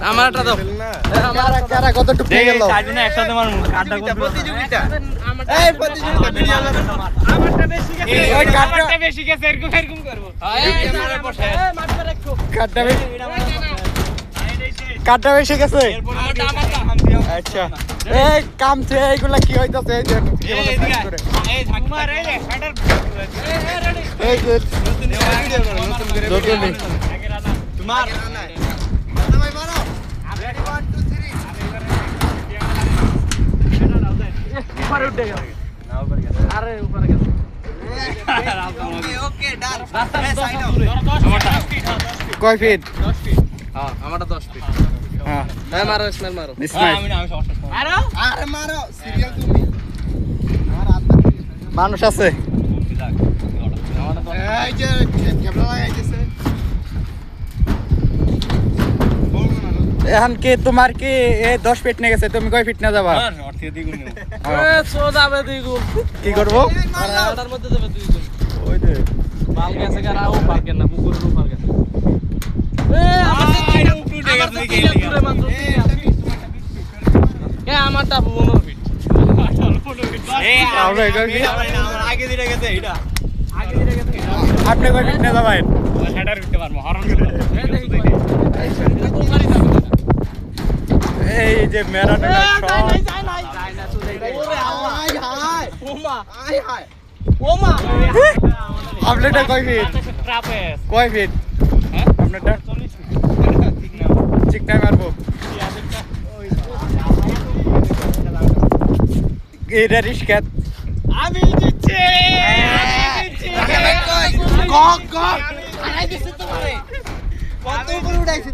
আমারটা দাও কারা কতটুকু নিয়ে গেল চারজনে একসাথে মারমু কাটটা প্রতিযোগিতা এই প্রতিযোগিতা ভিডিও আমারটা বেশি গেছে ওই কাটটা বেশি গেছে এরকম করব কাটটা বেশি গেছে আমারটা আচ্ছা এই কামছে এইগুলা কি হইতাছে এই যে এই যে নতুন তোমার উপরে উঠে গেল আরে উপরে গেল ওকে ডান কয় ফিট হ্যাঁ আমারটা 10 ফিট হ্যাঁ হ্যাঁ মারো স্মেল মারো ইসমাইল মারো আরে মারো সিরিয়াল তুমি মানুষ আছে এই যে ক্যামেরা লাগাইতেছে এখন কি তোমার কি 10 ফিট নিয়ে গেছে তুমি কয় ফিট না যাবা সোদাবে দুই গুণ কি করবো আটার মধ্যে যাবে দুই গুণ ওই যে মাল গেছে কার আও পার্কে না পুকুরের উপর গেছে আমারটা 15 ফিট আগে দিতে গেছে এটা আপনি কয় ফিট না যাবেন হেডার উঠতে পারবো হরন করে এই যে ম্যারাডোনা আপনারটা কয় ফিট কয় ফিট আপনারটা চিকনাই মারবো এটা রিস্কাত আমি দিচ্ছি কক কক কত উপরে উঠাইছি